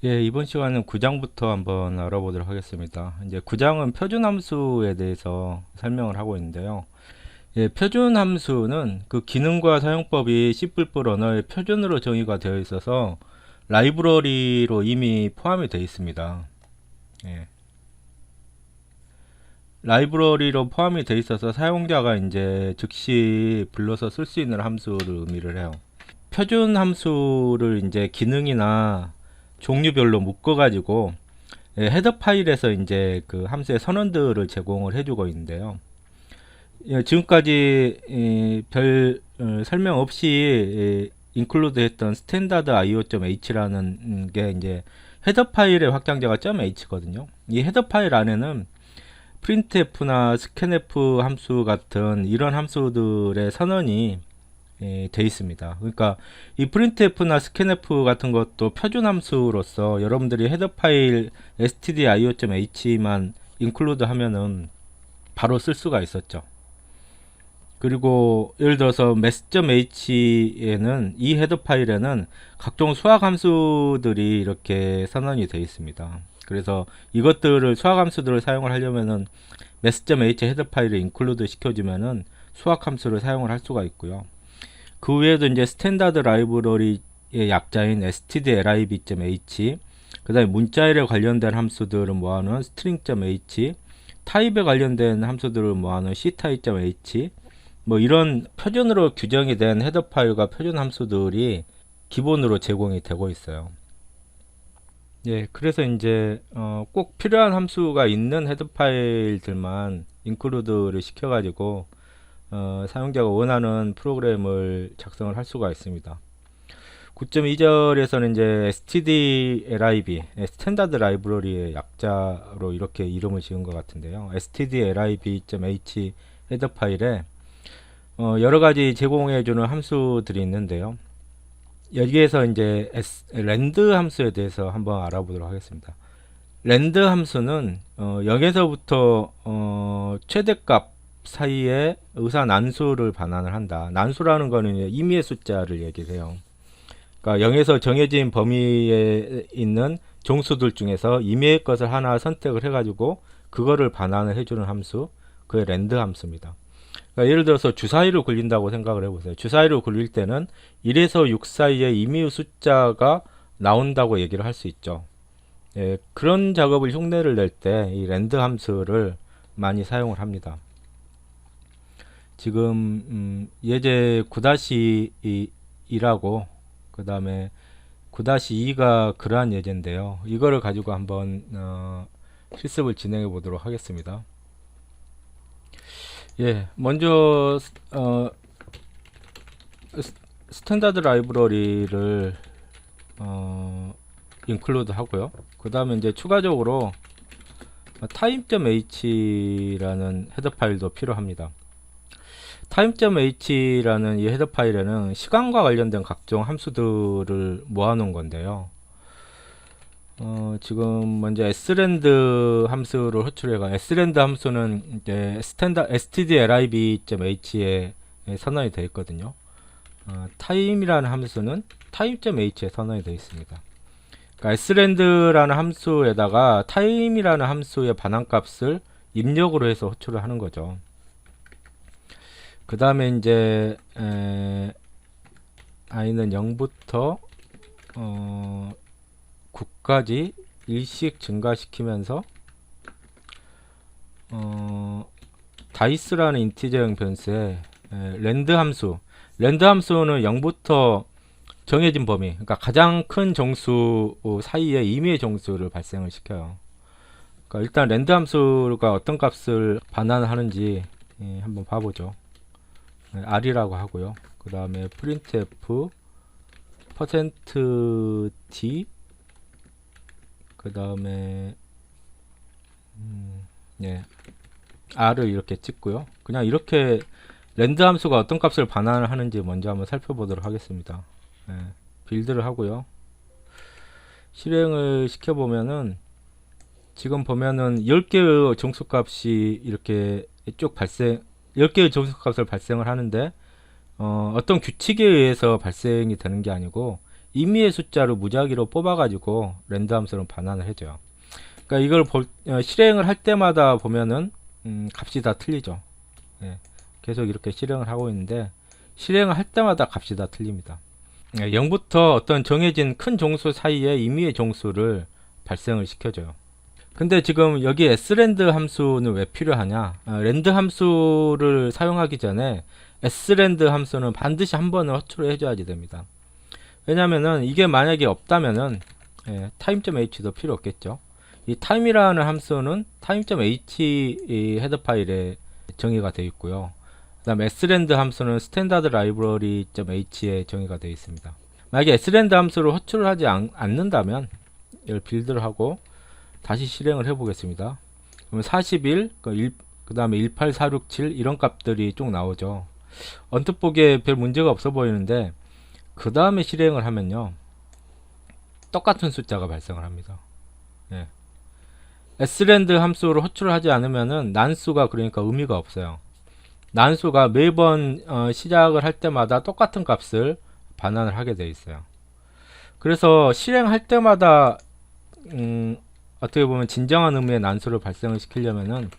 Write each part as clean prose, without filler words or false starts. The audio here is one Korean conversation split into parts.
예, 이번 시간은 구장부터 한번 알아보도록 하겠습니다. 이제 구장은 표준 함수에 대해서 설명을 하고 있는데요. 예, 표준 함수는 그 기능과 사용법이 C++ 언어의 표준으로 정의가 되어 있어서 라이브러리로 이미 포함이 되어 있습니다. 예, 라이브러리로 포함이 되어 있어서 사용자가 이제 즉시 불러서 쓸 수 있는 함수를 의미를 해요. 표준 함수를 이제 기능이나 종류별로 묶어가지고 헤더 파일에서 이제 그 함수의 선언들을 제공을 해주고 있는데요. 예, 지금까지 별 설명 없이 인클루드 했던 스탠다드 io.h라는 게 이제 헤더 파일의 확장자가 .h거든요. 이 헤더 파일 안에는 printf나 scanf 함수 같은 이런 함수들의 선언이 돼 있습니다. 그러니까 이 printf나 scanf 같은 것도 표준 함수로서 여러분들이 헤더 파일 stdio.h만 include 하면은 바로 쓸 수가 있었죠. 그리고 예를 들어서 math.h에는 이 헤더 파일에는 각종 수학 함수들이 이렇게 선언이 되어 있습니다. 그래서 이것들을 수학 함수들을 사용을 하려면은 math.h 헤더 파일을 include 시켜주면은 수학 함수를 사용을 할 수가 있고요. 그 외에도 이제 스탠다드 라이브러리의 약자인 stdlib.h, 그 다음에 문자열에 관련된 함수들을 모아놓은 string.h, 타입에 관련된 함수들을 모아놓은 ctype.h, 뭐 이런 표준으로 규정이 된 헤더 파일과 표준 함수들이 기본으로 제공이 되고 있어요. 예, 그래서 이제 꼭 필요한 함수가 있는 헤더 파일들만 인클루드를 시켜가지고 사용자가 원하는 프로그램을 작성을 할 수가 있습니다. 9.2절에서는 이제 stdlib, 스탠다드 라이브러리의 약자로 이렇게 이름을 지은 것 같은데요. stdlib.h 헤더 파일에 여러 가지 제공해주는 함수들이 있는데요. 여기에서 이제 랜드 함수에 대해서 한번 알아보도록 하겠습니다. 랜드 함수는 0에서부터 최대값 사이에 의사 난수를 반환을 한다. 난수라는 거는 임의의 숫자를 얘기해요. 그러니까 0에서 정해진 범위에 있는 종수들 중에서 임의의 것을 하나 선택을 해가지고 그거를 반환을 해주는 함수, 그게 랜드 함수입니다. 그러니까 예를 들어서 주사위를 굴린다고 생각을 해보세요. 주사위를 굴릴 때는 1에서 6 사이에 임의의 숫자가 나온다고 얘기를 할 수 있죠. 예, 그런 작업을 흉내를 낼 때 이 랜드 함수를 많이 사용을 합니다. 지금 예제 9-2라고 그 다음에 9-2가 그러한 예제인데요. 이거를 가지고 한번 실습을 진행해 보도록 하겠습니다. 예, 먼저 스탠다드 라이브러리를 인클루드 하고요. 그 다음에 이제 추가적으로 time.h라는 헤더 파일도 필요합니다. time.h라는 이 헤더 파일에는 시간과 관련된 각종 함수들을 모아놓은 건데요. 지금 먼저 srand 함수를 호출해가 srand 함수는 이제 stdlib.h에 선언이 되어 있거든요. time이라는 함수는 time.h에 선언이 되어 있습니다. 그러니까 srand라는 함수에다가 time이라는 함수의 반환값을 입력으로 해서 호출을 하는 거죠. 그 다음에 이제 i는 0부터 9까지 일씩 증가시키면서 다이스라는 인티저형 변수에 랜드 함수는 0부터 정해진 범위, 그러니까 가장 큰 정수 사이에 임의의 정수를 발생을 시켜요. 그러니까 일단 랜드 함수가 어떤 값을 반환하는지 한번 봐보죠. r이라고 하고요. 그 다음에 printf %t 그 다음에 예, r을 이렇게 찍고요. 그냥 이렇게 랜드 함수가 어떤 값을 반환을 하는지 먼저 한번 살펴보도록 하겠습니다. 예, 빌드를 하고요. 실행을 시켜보면은 지금 보면은 10개의 정수값이 이렇게 쭉 10개의 정수값을 발생을 하는데 어떤 규칙에 의해서 발생이 되는 게 아니고 임의의 숫자를 무작위로 뽑아가지고 랜드 함수로 반환을 해줘요. 그러니까 이걸 실행을 할 때마다 보면은 값이 다 틀리죠. 예, 계속 이렇게 실행을 하고 있는데 실행을 할 때마다 값이 다 틀립니다. 0부터 어떤 정해진 큰 종수 사이에 임의의 종수를 발생을 시켜줘요. 근데 지금 여기 srand 함수는 왜 필요하냐? 랜드 함수를 사용하기 전에 srand 함수는 반드시 한 번은 호출을 해줘야지 됩니다. 왜냐면은 이게 만약에 없다면은 time.h도 필요 없겠죠. 이 time이라는 함수는 time.h 헤더 파일에 정의가 되어 있고요. 그 다음에 srand 함수는 standard library.h에 정의가 되어 있습니다. 만약에 srand 함수를 호출을 하지 않는다면 이걸 빌드를 하고 다시 실행을 해 보겠습니다. 그러면 41, 그 다음에 18467 이런 값들이 쭉 나오죠. 언뜻 보기에 별 문제가 없어 보이는데 그 다음에 실행을 하면요 똑같은 숫자가 발생을 합니다. 예. srand 함수를 호출을 하지 않으면은 난수가 그러니까 의미가 없어요. 난수가 매번 시작을 할 때마다 똑같은 값을 반환을 하게 되어 있어요. 그래서 실행할 때마다 어떻게 보면 진정한 의미의 난수를 발생을 시키려면은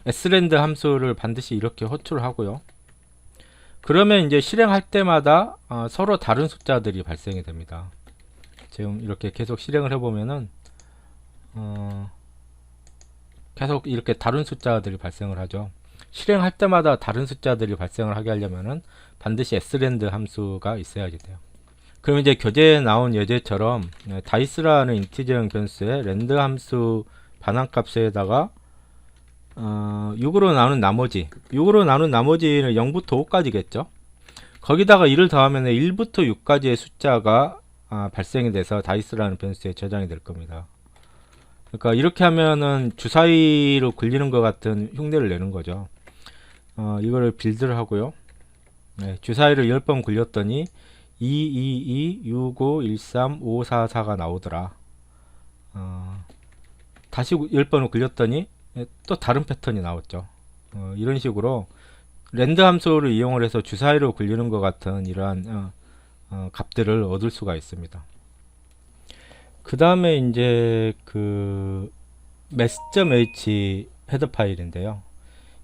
srand 함수를 반드시 이렇게 호출을 하고요. 그러면 이제 실행할 때마다 서로 다른 숫자들이 발생이 됩니다. 지금 이렇게 계속 실행을 해보면은 계속 이렇게 다른 숫자들이 발생을 하죠. 실행할 때마다 다른 숫자들이 발생을 하게 하려면은 반드시 srand 함수가 있어야지 돼요. 그럼 이제 교재에 나온 예제처럼 다이스라는 인티저형 변수에 랜드 함수 반환값에다가 6으로 나눈 나머지 6으로 나눈 나머지는 0부터 5까지겠죠. 거기다가 1을 더하면 1부터 6까지의 숫자가 발생이 돼서 다이스라는 변수에 저장이 될 겁니다. 그러니까 이렇게 하면은 주사위로 굴리는 것 같은 흉내를 내는 거죠. 이거를 빌드를 하고요. 주사위를 10번 굴렸더니 2, 2, 2, 6, 5, 1, 3, 5, 4, 4가 나오더라. 다시 10번을 굴렸더니 또 다른 패턴이 나왔죠. 이런 식으로 랜드 함수를 이용을 해서 주사위로 굴리는 것 같은 이러한 값들을 얻을 수가 있습니다. 그 다음에 이제 그 math 헤더 파일인데요.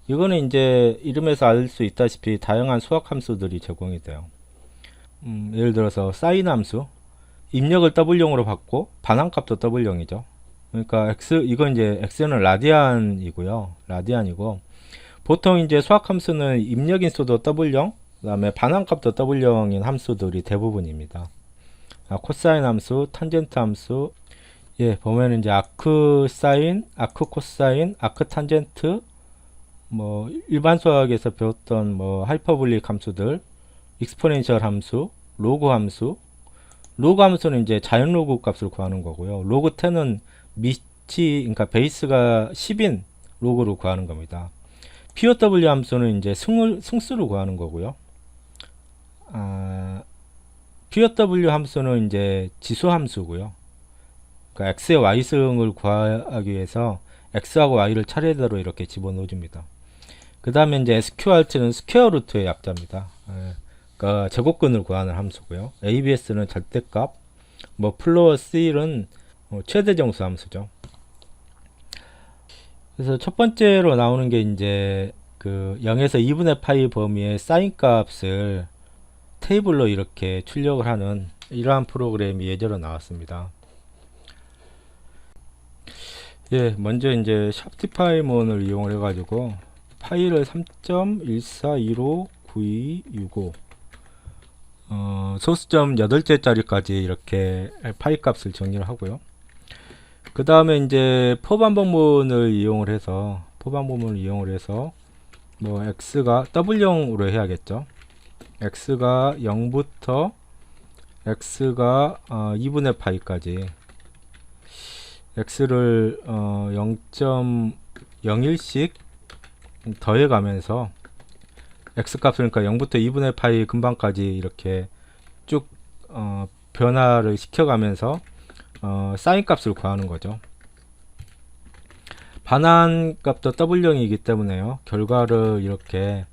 이거는 이제 이름에서 알 수 있다시피 다양한 수학 함수들이 제공이 돼요. 예를 들어서 사인 함수 입력을 W형으로 받고 반환값도 W형이죠. 그러니까 이건 이제 x는 라디안이고요. 라디안이고 보통 이제 수학 함수는 입력 인수도 W형, 그다음에 반환값도 W형인 함수들이 대부분입니다. 코사인 함수, 탄젠트 함수, 보면 이제 아크 사인, 아크 코사인, 아크 탄젠트, 뭐 일반 수학에서 배웠던 뭐 하이퍼볼릭 함수들, 익스포넨셜 함수, 로그 함수. 로그 함수는 이제 자연 로그 값을 구하는 거고요. 로그 10은 그러니까 베이스가 10인 로그로 구하는 겁니다. POW 함수는 이제 승수를 구하는 거고요. POW 함수는 이제 지수 함수고요. 그러니까 x의 y승을 구하기 위해서 x하고 y를 차례대로 이렇게 집어넣어 줍니다. 그 다음에 이제 sqrt는 스퀘어 루트의 약자입니다. 그러니까 제곱근을 구하는 함수고요. abs는 절대값, 뭐 플로어 c는 최대 정수 함수죠. 그래서 첫 번째로 나오는 게 이제 그 0에서 2분의 파이 범위의 사인 값을 테이블로 이렇게 출력을 하는 이러한 프로그램이 예제로 나왔습니다. 먼저 이제 샵디파이먼을 이용을 해가지고 파일을 3.14159265 소수점 8개짜리까지 이렇게 파이 값을 정리를 하고요. 그 다음에 이제 포반복문을 이용을 해서 뭐 x가 W형으로 해야겠죠. x가 0부터 x가 2분의 파이까지 x를 0.01씩 더해가면서 x 값을 그러니까 0부터 2분의 파이 근방까지 이렇게 쭉 변화를 시켜가면서 사인 값을 구하는 거죠. 반환 값도 W형이기 때문에요. 결과를 이렇게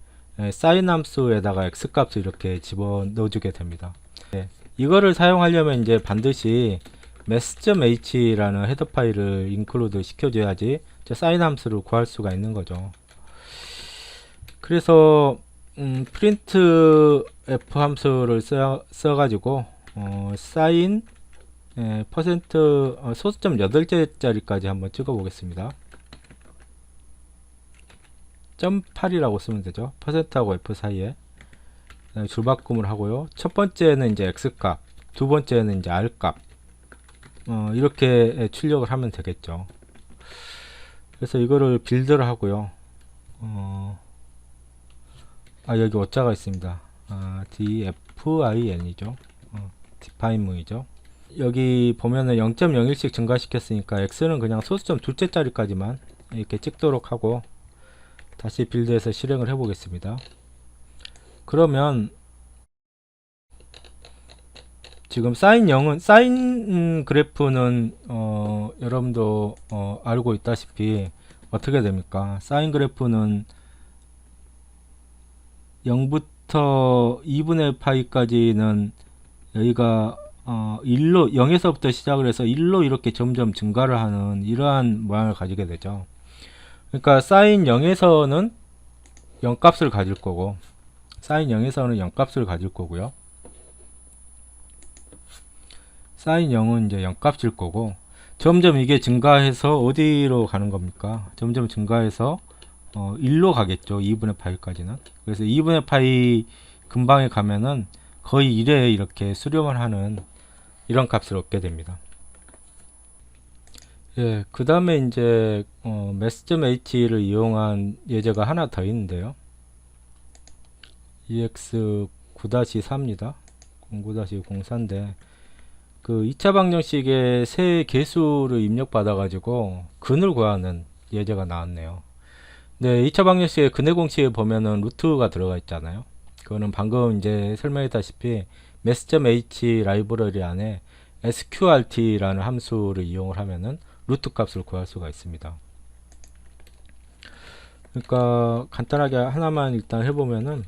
사인 함수에다가 x 값을 이렇게 집어넣어 주게 됩니다. 이거를 사용하려면 이제 반드시 mass.h라는 헤더 파일을 인클루드 시켜줘야지 사인 함수를 구할 수가 있는 거죠. 그래서 printf 함수를 써가지고 사인 퍼센트 소수점 8개짜리까지 한번 찍어 보겠습니다. 0.8이라고 쓰면 되죠. 퍼센트하고 f 사이에 줄바꿈을 하고요. 첫 번째는 이제 x값, 두 번째는 이제 r값, 이렇게 출력을 하면 되겠죠. 그래서 이거를 빌드를 하고요. 여기 오자가 있습니다. defin이죠. define이죠. 여기 보면은 0.01씩 증가시켰으니까 x는 그냥 소수점 둘째 자리까지만 이렇게 찍도록 하고 다시 빌드해서 실행을 해 보겠습니다. 그러면 지금 사인 그래프는 여러분도 알고 있다시피 어떻게 됩니까? 사인 그래프는 0부터 2분의 파이까지는 여기가 1로 0에서부터 시작을 해서 1로 이렇게 점점 증가를 하는 이러한 모양을 가지게 되죠. 그러니까 사인 0에서는 0값을 가질 거고 사인 0에서는 0값을 가질 거고요. 사인 0은 이제 0값일 거고 점점 이게 증가해서 어디로 가는 겁니까? 점점 증가해서 1로 가겠죠. 2분의 파이까지는. 그래서 2분의 파이 근방에 가면은 거의 1에 이렇게 수렴을 하는 이런 값을 얻게 됩니다. 예, 그 다음에 이제 mass.h를 이용한 예제가 하나 더 있는데요. ex9-4입니다. 09-04인데 그 2차 방정식에 세 개수를 입력받아 가지고 근을 구하는 예제가 나왔네요. 네, 2차 방정식의 근의 공식에 보면은 루트가 들어가 있잖아요. 그거는 방금 이제 설명했다시피 mass.h 라이브러리 안에 sqrt라는 함수를 이용을 하면은 루트 값을 구할 수가 있습니다. 그러니까 간단하게 하나만 일단 해보면은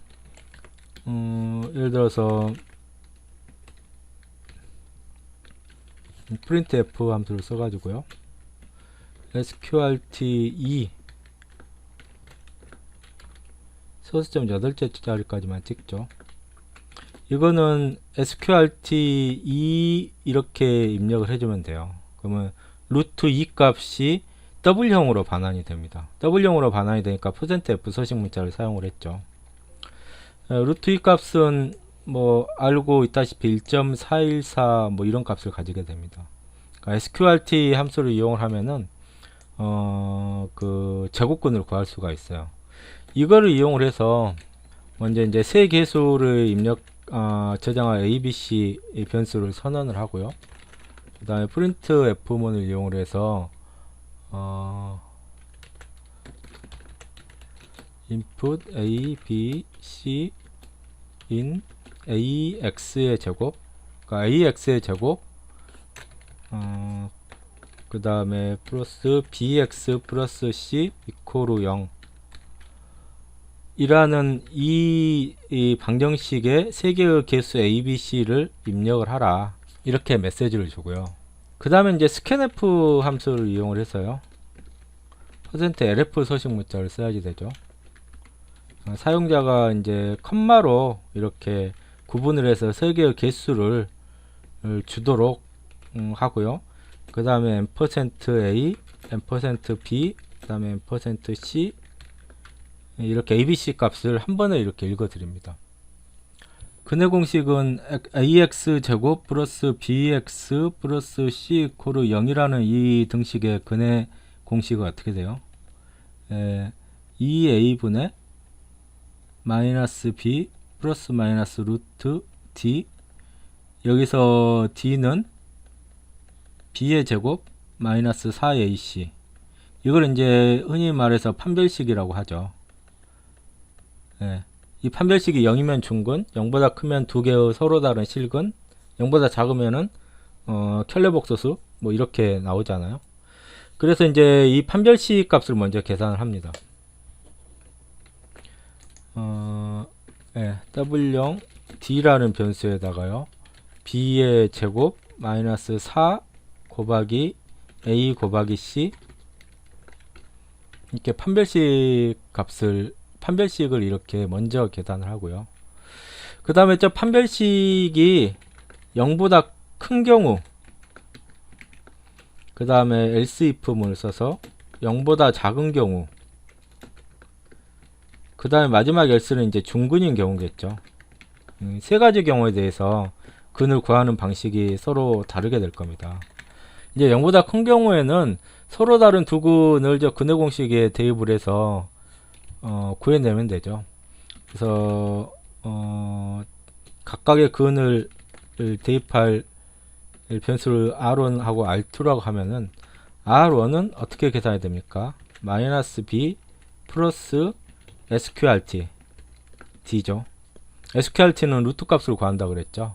예를 들어서 printf 함수를 써가지고요. sqrt2 소수점 8개짜리까지만 찍죠. 이거는 sqrt2 이렇게 입력을 해주면 돼요. 그러면 루트 2 값이 W형으로 반환이 됩니다. W형으로 반환이 되니까 %f 서식 문자를 사용을 했죠. 루트 2 값은 뭐 알고 있다시피 1.414 뭐 이런 값을 가지게 됩니다. 그러니까 sqrt 함수를 이용을 하면은 그 제곱근을 구할 수가 있어요. 이거를 이용을 해서 먼저 이제 세 개수를 입력 저장할 abc 변수를 선언을 하고요. 그 다음에 printf문을 이용을 해서 input a, b, c in ax의 제곱, 그러니까 ax의 제곱, 그 다음에 플러스 bx 플러스 c 이코르 0 이라는 이 방정식의 세 개의 개수 a, b, c를 입력을 하라 이렇게 메시지를 주고요. 그 다음에 이제 scanf 함수를 이용을 해서요. %lf 서식 문자를 써야지 되죠. 사용자가 이제 컴마로 이렇게 구분을 해서 세 개의 개수를 주도록 하고요. 그 다음에 %a, %b, 그 다음에 %c 이렇게 abc 값을 한 번에 이렇게 읽어 드립니다. 근의 공식은 ax 제곱 플러스 bx 플러스 c 이코르 0이라는 이 등식의 근의 공식은 어떻게 돼요? 2a분의 마이너스 b 플러스 마이너스 루트 d, 여기서 d는 b의 제곱 마이너스 4ac, 이걸 이제 흔히 말해서 판별식이라고 하죠. 이 판별식이 0이면 중근, 0보다 크면 두 개의 서로 다른 실근, 0보다 작으면은 켈레복소수 뭐 이렇게 나오잖아요. 그래서 이제 이 판별식 값을 먼저 계산을 합니다. w0 d라는 변수에다가요, b의 제곱 마이너스 4 곱하기 a 곱하기 c, 이렇게 판별식을 이렇게 먼저 계산을 하고요. 그 다음에 저 판별식이 0보다 큰 경우, 그 다음에 else if문을 써서 0보다 작은 경우, 그 다음에 마지막 else는 이제 중근인 경우겠죠. 세 가지 경우에 대해서 근을 구하는 방식이 서로 다르게 될 겁니다. 이제 0보다 큰 경우에는 서로 다른 두 근을 저 근의 공식에 대입을 해서 구해내면 되죠. 그래서 각각의 근을 대입할 변수를 R1하고 R2라고 하면은 R1은 어떻게 계산해야 됩니까? 마이너스 B 플러스 SQRT D죠. SQRT는 루트 값을 구한다 그랬죠.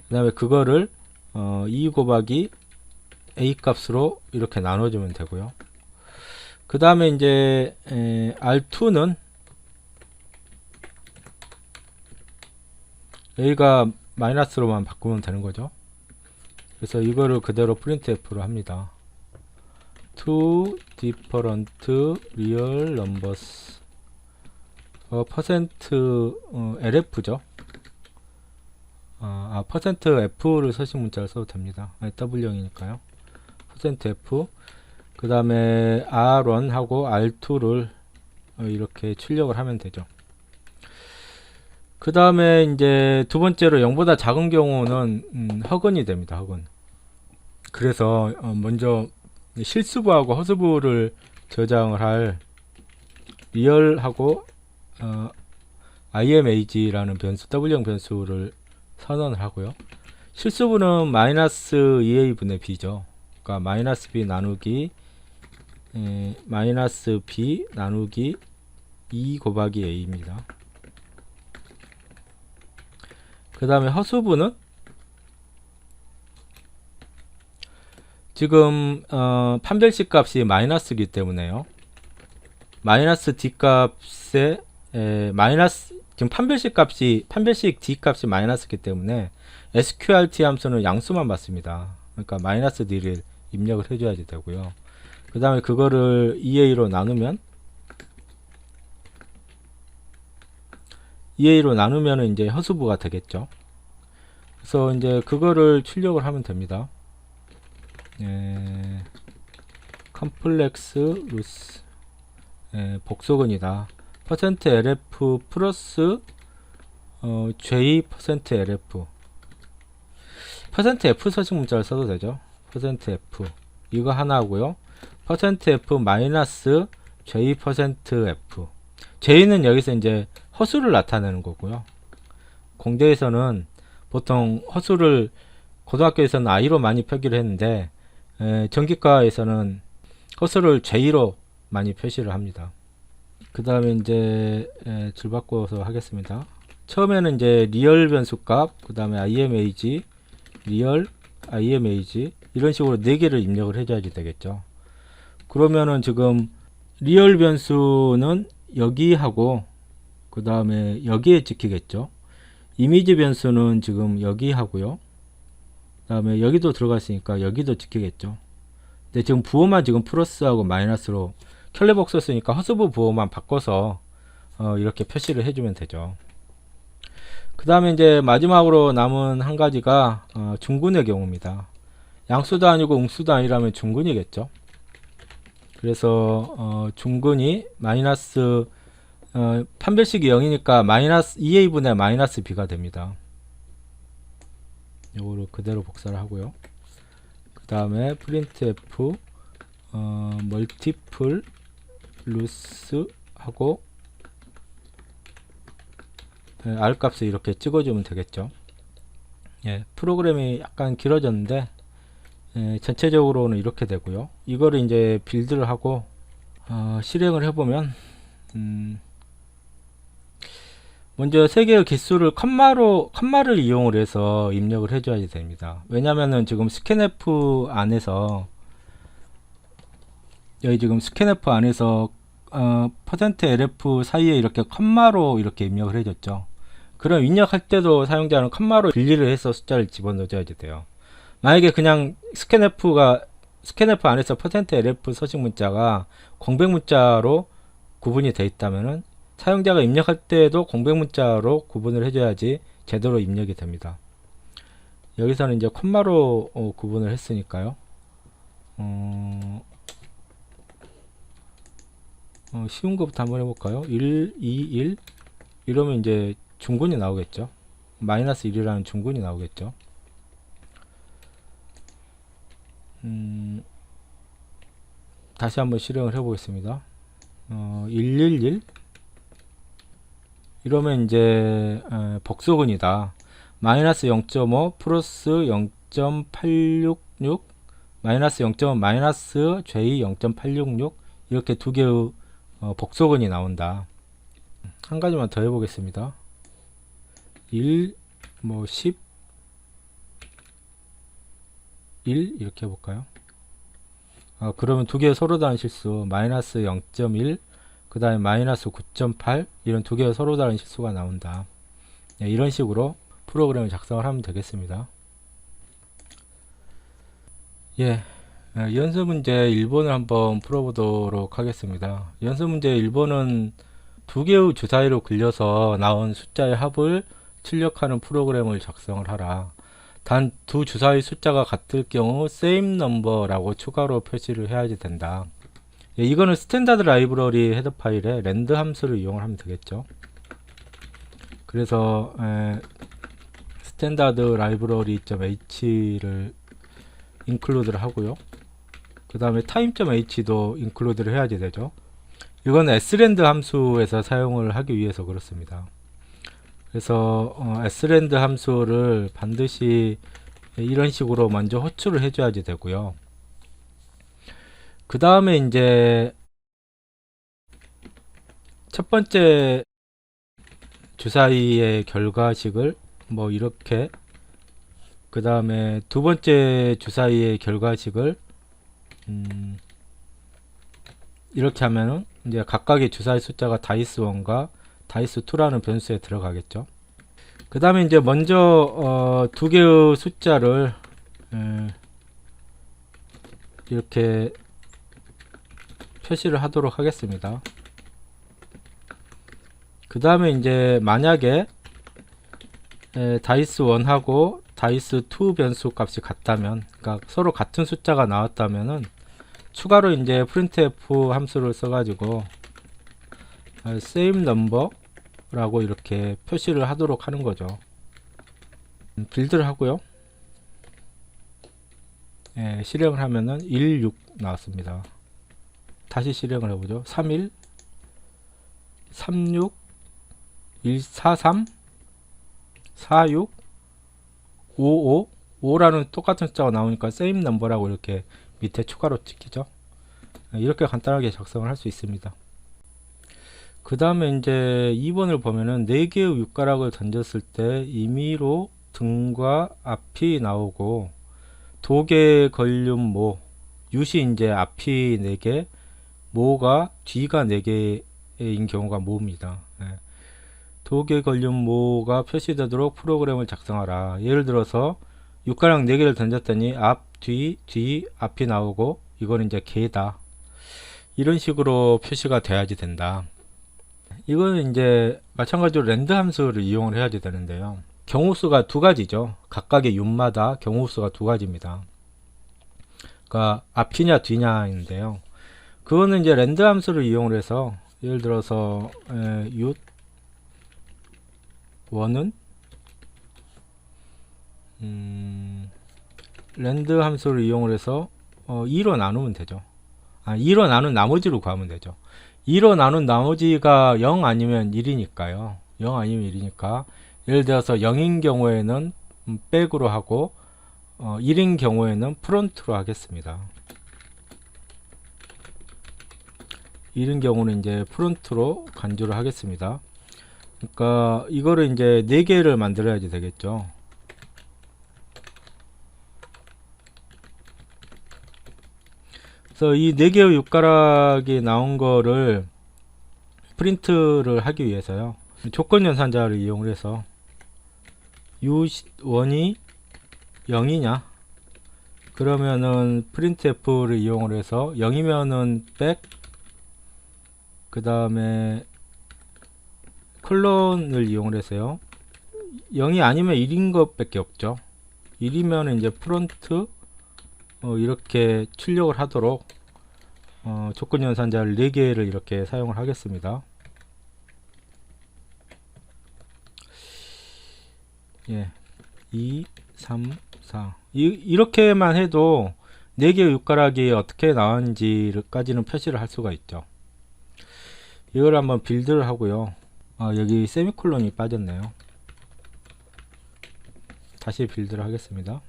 그 다음에 그거를 2 곱하기 A 값으로 이렇게 나눠주면 되고요. 그 다음에 이제 R2는 A가 마이너스로만 바꾸면 되는 거죠. 그래서 이거를 그대로 printf로 합니다. Two different real numbers %LF죠. %F를 서식 문자를 써도 됩니다. W형이니까요. %F. 그 다음에 R1하고 R2를 이렇게 출력을 하면 되죠. 그 다음에 이제 두 번째로 0보다 작은 경우는 허근이 됩니다. 허근. 그래서 먼저 실수부하고 허수부를 저장을 할 리얼하고 imag라는 변수, W형 변수를 선언을 하고요. 실수부는 마이너스 2a분의 b죠. 그러니까 마이너스 b 나누기 마이너스 b 나누기 2 곱하기 a입니다. 그 다음에 허수부는 지금 판별식 값이 마이너스이기 때문에요. 마이너스 d 값에 지금 판별식 d 값이 마이너스이기 때문에 sqrt 함수는 양수만 받습니다. 그러니까 마이너스 d를 입력을 해줘야지 되고요. 그 다음에 그거를 2a로 나누면 이제 허수부가 되겠죠. 그래서 이제 그거를 출력을 하면 됩니다. 컴플렉스 루스 복소근이다. %LF 플러스 J%LF %F 서식 문자를 써도 되죠. %F 이거 하나 하고요. %F 마이너스 J%F J는 여기서 이제 허수를 나타내는 거고요. 공대에서는 보통 허수를 고등학교에서는 I로 많이 표기를 했는데 전기과에서는 허수를 J로 많이 표시를 합니다. 그 다음에 이제 줄 바꿔서 하겠습니다. 처음에는 이제 리얼 변수값, 그 다음에 imag, 리얼, imag 이런 식으로 4개를 입력을 해줘야지 되겠죠. 그러면은 지금 리얼 변수는 여기하고 그 다음에 여기에 찍히겠죠. 이미지 변수는 지금 여기 하고요. 그 다음에 여기도 들어가 있으니까 여기도 찍히겠죠. 근데 지금 부호만 지금 플러스하고 마이너스로 켤레복 썼으니까 허수부 부호만 바꿔서 이렇게 표시를 해주면 되죠. 그 다음에 이제 마지막으로 남은 한 가지가 중근의 경우입니다. 양수도 아니고 음수도 아니라면 중근이겠죠. 그래서 중근이 마이너스 판별식이 0이니까 마이너스 2a분의 마이너스 b가 됩니다. 요거를 그대로 복사를 하고요. 그 다음에 printf multiple 루스 하고 R 값을 이렇게 찍어주면 되겠죠. 프로그램이 약간 길어졌는데 전체적으로는 이렇게 되고요. 이거를 이제 빌드를 하고 실행을 해보면 먼저 세 개의 개수를 컴마를 이용을 해서 입력을 해줘야 됩니다. 왜냐면은 지금 스캔F 안에서 여기 지금 스캔F 안에서 %LF 사이에 이렇게 컴마로 이렇게 입력을 해줬죠. 그럼 입력할 때도 사용자는 컴마로 분리를 해서 숫자를 집어넣어줘야 돼요. 만약에 그냥 스캔F 안에서 %LF 서식 문자가 공백 문자로 구분이 되어 있다면은 사용자가 입력할 때에도 공백 문자로 구분을 해줘야지 제대로 입력이 됩니다. 여기서는 이제 콤마로 구분을 했으니까요. 쉬운 것부터 한번 해볼까요? 1, 2, 1 이러면 이제 중군이 나오겠죠. 마이너스 1이라는 중군이 나오겠죠. 다시 한번 실행을 해보겠습니다. 111 이러면 이제 복수근이다. 마이너스 0.5 플러스 0.866 마이너스 0.5 마이너스 J 0.866 이렇게 두 개의 복소근이 나온다. 한 가지만 더 해보겠습니다. 1, 10, 1 이렇게 해볼까요? 그러면 두 개 서로 다른 실수 마이너스 0.1 그 다음에 마이너스 9.8 이런 두 개의 서로 다른 실수가 나온다. 네, 이런 식으로 프로그램을 작성을 하면 되겠습니다. 예, 연습 문제 1번을 한번 풀어보도록 하겠습니다. 연습 문제 1번은 두 개의 주사위로 굴려서 나온 숫자의 합을 출력하는 프로그램을 작성을 하라. 단 두 주사위 숫자가 같을 경우 same number라고 추가로 표시를 해야지 된다. 예, 이거는 스탠다드 라이브러리 헤더 파일에 랜드 함수를 이용을 하면 되겠죠. 그래서 스탠다드 라이브러리.h를 인클루드를 하고요. 그 다음에 time.h도 인클루드를 해야지 되죠. 이건 srand 함수에서 사용을 하기 위해서 그렇습니다. 그래서 srand 함수를 반드시 이런 식으로 먼저 호출을 해줘야지 되고요. 그 다음에 이제 첫 번째 주사위의 결과식을 뭐 이렇게, 그 다음에 두 번째 주사위의 결과식을 이렇게 하면은 이제 각각의 주사위 숫자가 다이스1과 다이스2라는 변수에 들어가겠죠. 그 다음에 이제 먼저 두 개의 숫자를 이렇게 표시를 하도록 하겠습니다. 그 다음에 이제 만약에 다이스1하고 다이스2 변수 값이 같다면, 그러니까 서로 같은 숫자가 나왔다면은 추가로 이제 printf 함수를 써가지고 same number 라고 이렇게 표시를 하도록 하는 거죠. 빌드를 하고요. 실행을 하면은 1, 6 나왔습니다. 다시 실행을 해보죠. 3, 1, 3, 6, 1, 4, 3, 4, 6, 5, 5, 5라는 똑같은 숫자가 나오니까 same number라고 이렇게 밑에 추가로 찍히죠. 이렇게 간단하게 작성을 할 수 있습니다. 그 다음에 이제 2번을 보면은 4개의 육가락을 던졌을 때 임의로 등과 앞이 나오고 독에 걸린 모, 유시 이제 앞이 4개, 모가 뒤가 4개인 경우가 모입니다. 독에 걸린 모가 표시되도록 프로그램을 작성하라. 예를 들어서 육가락 4개를 던졌더니 앞, 뒤, 앞이 나오고 이거는 이제 개다. 이런 식으로 표시가 돼야지 된다. 이거는 이제 마찬가지로 랜드 함수를 이용을 해야지 되는데요. 경우수가 두 가지죠. 각각의 윷마다 경우수가 두 가지입니다. 그러니까 앞이냐 뒤냐인데요. 그거는 이제 랜드 함수를 이용을 해서 예를 들어서 윷 원은 랜드 함수를 이용을 해서 2로 나누면 되죠. 2로 나눈 나머지로 구하면 되죠. 2로 나눈 나머지가 0 아니면 1이니까요. 0 아니면 1이니까 예를 들어서 0인 경우에는 백으로 하고 1인 경우에는 프론트로 하겠습니다. 1인 경우는 이제 프론트로 간주를 하겠습니다. 그러니까 이거를 이제 4개를 만들어야지 되겠죠. 그래서 이 4개의 육가락이 나온 거를 프린트를 하기 위해서요. 조건 연산자를 이용을 해서 U1이 0이냐? 그러면은 printf를 이용을 해서 0이면은 백, 그 다음에 콜론을 이용을 해서요. 0이 아니면 1인 것밖에 없죠. 1이면 이제 프론트 이렇게 출력을 하도록 조건 연산자를 4개를 이렇게 사용을 하겠습니다. 예, 2, 3, 4 이렇게만 해도 4개의 육가락이 어떻게 나왔는지까지는 표시를 할 수가 있죠. 이걸 한번 빌드를 하고요. 여기 세미콜론이 빠졌네요. 다시 빌드를 하겠습니다.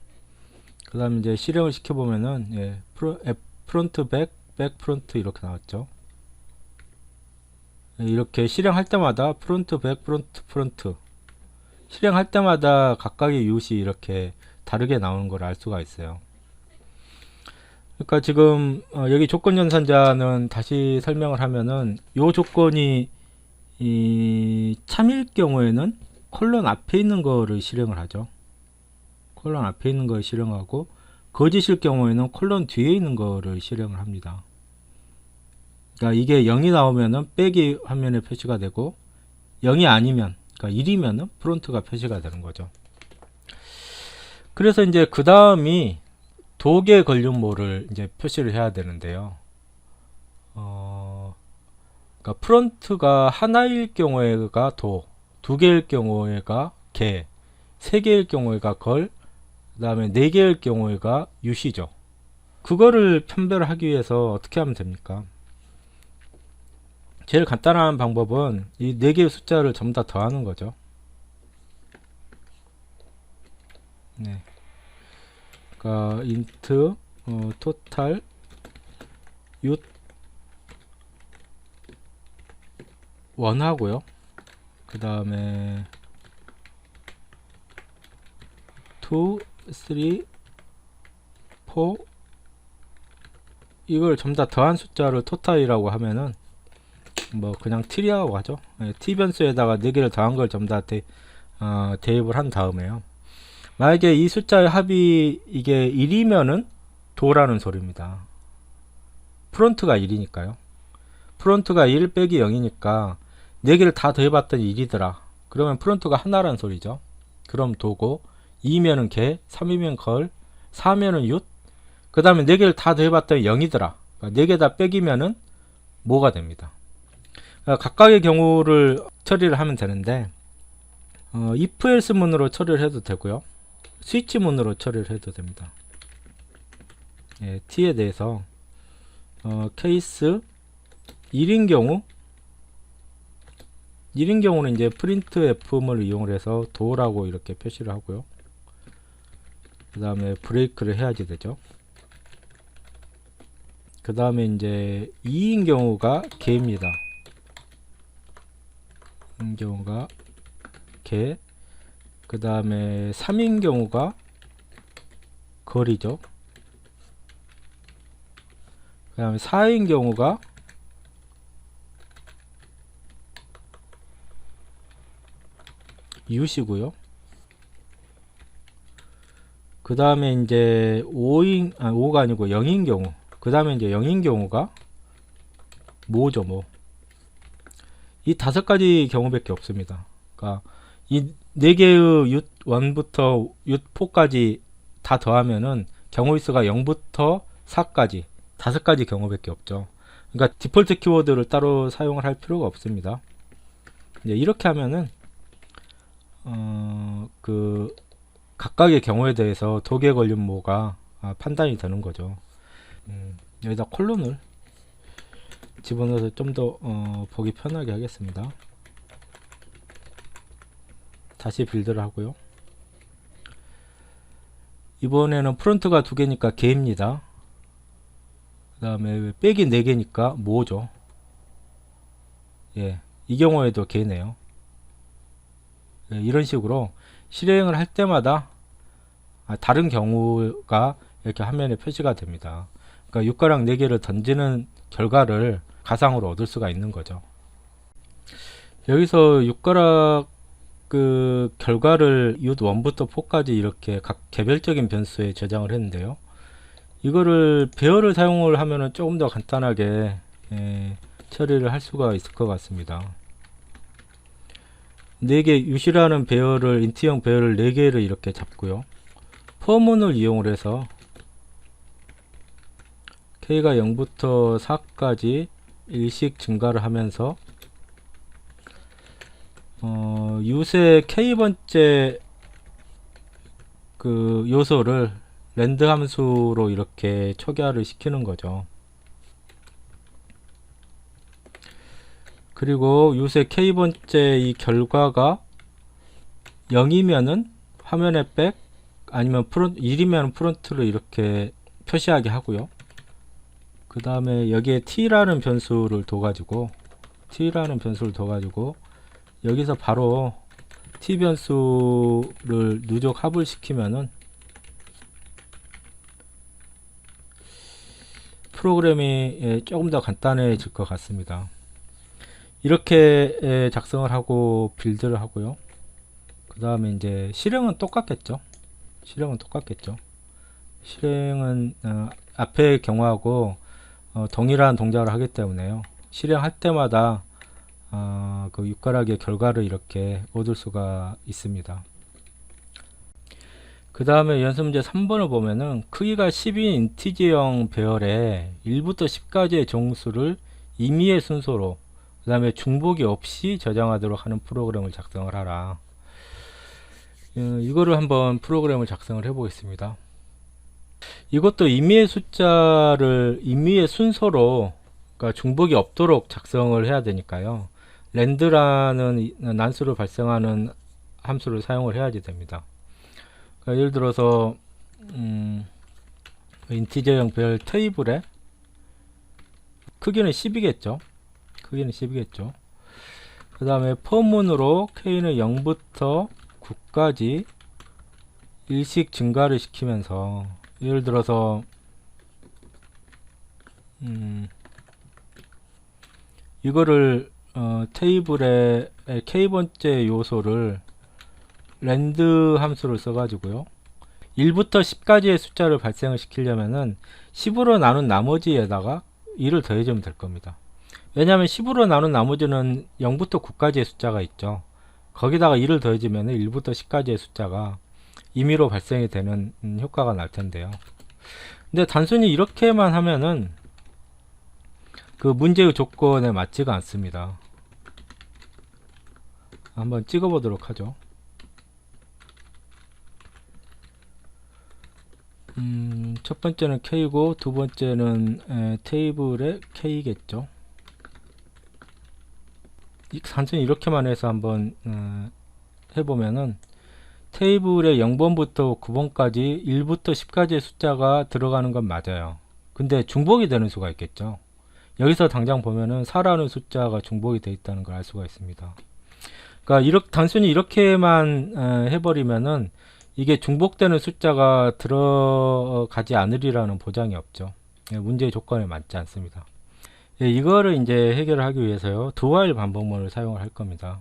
그 다음 이제 실행을 시켜보면은, 예, 프론트 백, 백 프론트 이렇게 나왔죠. 예, 이렇게 실행할 때마다 프론트 백, 프론트 실행할 때마다 각각의 유닛이 이렇게 다르게 나오는 걸 알 수가 있어요. 그러니까 지금 여기 조건 연산자는 다시 설명을 하면은 요 조건이 참일 경우에는 콜론 앞에 있는 거를 실행을 하죠. 콜론 앞에 있는 걸 실행하고 거짓일 경우에는 콜론 뒤에 있는 거를 실행을 합니다. 그러니까 이게 0이 나오면은 백이 화면에 표시가 되고 0이 아니면, 그러니까 1이면은 프론트가 표시가 되는 거죠. 그래서 이제 그 다음이 도개 걸림모를 이제 표시를 해야 되는데요. 그러니까 프론트가 하나일 경우에가 도, 2개일 경우에가 개, 3개일 경우에가 걸, 그 다음에 4개일 경우에가 유시죠. 그거를 편별하기 위해서 어떻게 하면 됩니까? 제일 간단한 방법은 이 4개의 숫자를 전부 다 더하는 거죠. 네. 그러니까 int total ut 1 하고요. 그 다음에 2, 3, 4 이걸 전부 다 더한 숫자를 토탈이라고 하면은 뭐 그냥 t라고 하죠. t 변수에다가 4개를 더한 걸 전부 다 대입을 한 다음에요. 만약에 이 숫자의 합이 이게 1이면은 도라는 소리입니다. 프론트가 1이니까요. 프론트가 1 빼기 0이니까 4개를 다 더해봤더니 1이더라. 그러면 프론트가 하나라는 소리죠. 그럼 도고, 2면은 개, 3이면 걸, 4면은 윕, 그 다음에 4개를 다 더해봤더니 0이더라. 그러니까 4개 다 빼기면은 뭐가 됩니다. 그러니까 각각의 경우를 처리를 하면 되는데, if else 문으로 처리를 해도 되고요. 스위치 문으로 처리를 해도 됩니다. 예, t에 대해서 케이스 1인 경우는 이제 printf를 이용을 해서 do라고 이렇게 표시를 하고요. 그 다음에 브레이크를 해야지 되죠. 그 다음에 이제 2인 경우가 개입니다. 2인 경우가 개, 그 다음에 3인 경우가 걸이죠. 그 다음에 4인 경우가 유시고요. 그 다음에 이제 5가 아니고 0인 경우, 그 다음에 이제 0인 경우가 모죠, 뭐. 이 5가지 경우밖에 없습니다. 그러니까 이 4개의 ut1부터 ut4까지 다 더하면은 경우의 수가 0부터 4까지 5가지 경우밖에 없죠. 그러니까 디폴트 키워드를 따로 사용을 할 필요가 없습니다. 이제 이렇게 하면은 그 각각의 경우에 대해서 도개 걸림모가 판단이 되는 거죠. 여기다 콜론을 집어넣어서 좀 더 보기 편하게 하겠습니다. 다시 빌드를 하고요. 이번에는 프론트가 2개니까 개입니다. 그 다음에 백이 4개니까 모죠. 예, 이 경우에도 개네요. 예, 이런 식으로 실행을 할 때마다 다른 경우가 이렇게 화면에 표시가 됩니다. 그러니까 육가락 4개를 던지는 결과를 가상으로 얻을 수가 있는 거죠. 여기서 육가락을 그 결과를 ut1부터 4까지 이렇게 각 개별적인 변수에 저장을 했는데요. 이거를 배열을 사용을 하면은 조금 더 간단하게 처리를 할 수가 있을 것 같습니다. 4개 ut이라는 배열을 인트형 배열을 4개를 이렇게 잡고요. 포문을 이용을 해서 k가 0부터 4까지 일씩 증가를 하면서 ut의 k번째 그 요소를 랜드 함수로 이렇게 초기화를 시키는 거죠. 그리고 ut의 k번째 이 결과가 0이면은 화면에 백, 아니면 1이면 프론트를 이렇게 표시하게 하고요. 그 다음에 여기에 t라는 변수를 둬가지고 여기서 바로 t 변수를 누적 합을 시키면은 프로그램이 조금 더 간단해질 것 같습니다. 이렇게 작성을 하고 빌드를 하고요. 그 다음에 이제 실행은 똑같겠죠. 실행은 앞의 경우하고 동일한 동작을 하기 때문에요. 실행할 때마다 그 6가락의 결과를 이렇게 얻을 수가 있습니다. 그 다음에 연습문제 3번을 보면은 크기가 10인 인티지형 배열에 1부터 10까지의 정수를 임의의 순서로 그 다음에 중복이 없이 저장하도록 하는 프로그램을 작성을 하라. 이거를 한번 프로그램을 작성을 해 보겠습니다. 이것도 임의의 숫자를 임의의 순서로, 그러니까 중복이 없도록 작성을 해야 되니까요. 랜드라는 난수를 발생하는 함수를 사용을 해야지 됩니다. 그러니까 예를 들어서 인티저형 배열 테이블에 크기는 10이겠죠. 그 다음에 포문으로 k는 0부터 9까지 일씩 증가를 시키면서, 예를 들어서 이거를 테이블의 k번째 요소를 랜드 함수를 써가지고요, 1부터 10까지의 숫자를 발생을 시키려면은 10으로 나눈 나머지에다가 1을 더해주면 될 겁니다. 왜냐하면 10으로 나눈 나머지는 0부터 9까지의 숫자가 있죠. 거기다가 2를 더해주면 1부터 10까지의 숫자가 임의로 발생이 되는 효과가 날 텐데요. 근데 단순히 이렇게만 하면은 그 문제의 조건에 맞지가 않습니다. 한번 찍어 보도록 하죠. 첫 번째는 k고 두 번째는 테이블의 k겠죠. 단순히 이렇게만 해서 한번 해보면은 테이블의 0번부터 9번까지 1부터 10까지의 숫자가 들어가는 건 맞아요. 근데 중복이 되는 수가 있겠죠. 여기서 당장 보면은 4라는 숫자가 중복이 되어 있다는 걸 알 수가 있습니다. 그러니까 단순히 이렇게만 해버리면은 이게 중복되는 숫자가 들어가지 않으리라는 보장이 없죠. 문제의 조건에 맞지 않습니다. 이거를 이제 해결하기 위해서요, 도화일 반복문을 사용을 할 겁니다.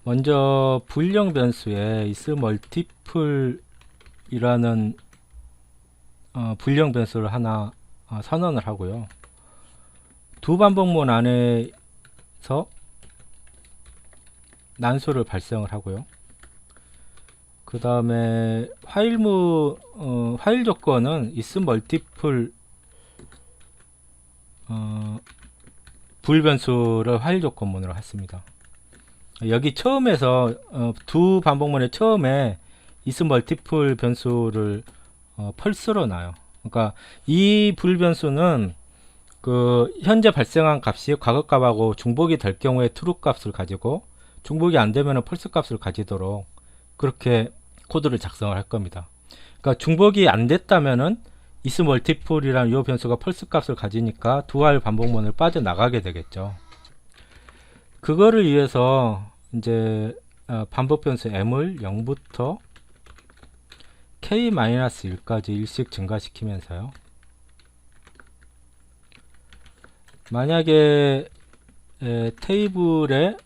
먼저 불령 변수에 isMultiple이라는 불령 변수를 하나 선언을 하고요. 두 반복문 안에서 난수를 발생을 하고요. 그 다음에 화일 조건은 isMultiple 불변수를 화일 조건문으로 했습니다. 여기 처음에서 두 반복문의 처음에 isMultiple 변수를 펄스로 놔요. 그러니까 이 불변수는 그 현재 발생한 값이 과거 값하고 중복이 될 경우에 true 값을 가지고, 중복이 안 되면 펄스 값을 가지도록 그렇게 코드를 작성을 할 겁니다. 그러니까 중복이 안 됐다면은 isMultiple이라는 이 변수가 펄스 값을 가지니까 두알 반복문을 빠져나가게 되겠죠. 그거를 위해서 이제 반복 변수 m을 0부터 k-1까지 일씩 증가시키면서요, 만약에 테이블에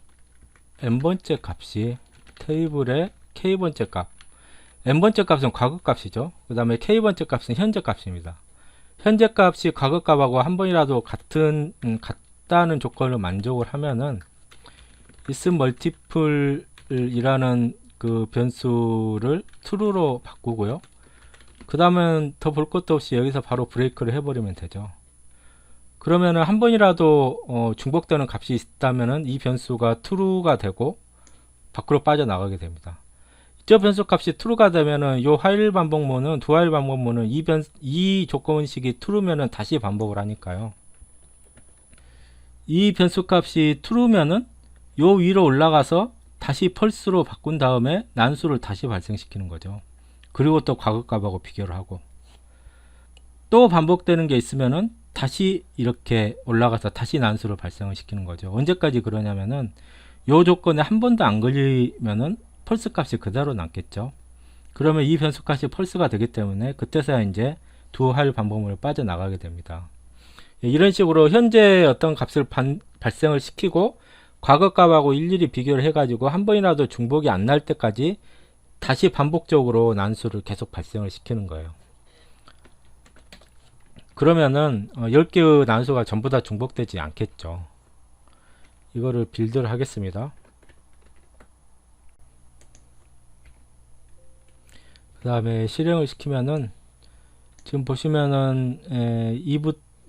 n번째 값이 테이블의 k번째 값, n번째 값은 과거 값이죠. 그 다음에 k번째 값은 현재 값입니다. 현재 값이 과거 값하고 한 번이라도 같다는 조건을 만족을 하면은 isMultiple이라는 그 변수를 true로 바꾸고요. 그 다음은 더 볼 것도 없이 여기서 바로 브레이크를 해버리면 되죠. 그러면은 한 번이라도 중복되는 값이 있다면은 이 변수가 true가 되고 밖으로 빠져나가게 됩니다. 저 변수 값이 true가 되면은 요 while 반복문은 do while 반복문은 이 조건식이 true면은 다시 반복을 하니까요. 이 변수 값이 true면은 요 위로 올라가서 다시 false로 바꾼 다음에 난수를 다시 발생시키는 거죠. 그리고 또 과거 값하고 비교를 하고, 또 반복되는 게 있으면은 다시 이렇게 올라가서 다시 난수를 발생을 시키는 거죠. 언제까지 그러냐면은 요 조건에 한 번도 안 걸리면은 펄스 값이 그대로 남겠죠. 그러면 이 변수 값이 펄스가 되기 때문에 그때서야 이제 do while 반복문을 빠져나가게 됩니다. 이런 식으로 현재 어떤 값을 발생을 시키고 과거 값하고 일일이 비교를 해가지고 한 번이라도 중복이 안 날 때까지 다시 반복적으로 난수를 계속 발생을 시키는 거예요. 그러면은 10개의 난수가 전부 다 중복되지 않겠죠. 이거를 빌드를 하겠습니다. 그 다음에 실행을 시키면은 지금 보시면은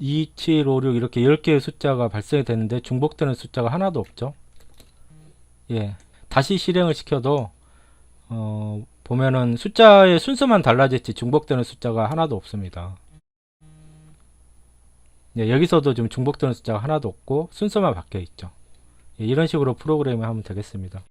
2, 7, 5, 6 이렇게 10개의 숫자가 발생이 되는데 중복되는 숫자가 하나도 없죠. 예, 다시 실행을 시켜도 보면은 숫자의 순서만 달라졌지 중복되는 숫자가 하나도 없습니다. 예, 여기서도 좀 중복되는 숫자가 하나도 없고 순서만 바뀌어 있죠. 예, 이런 식으로 프로그램을 하면 되겠습니다.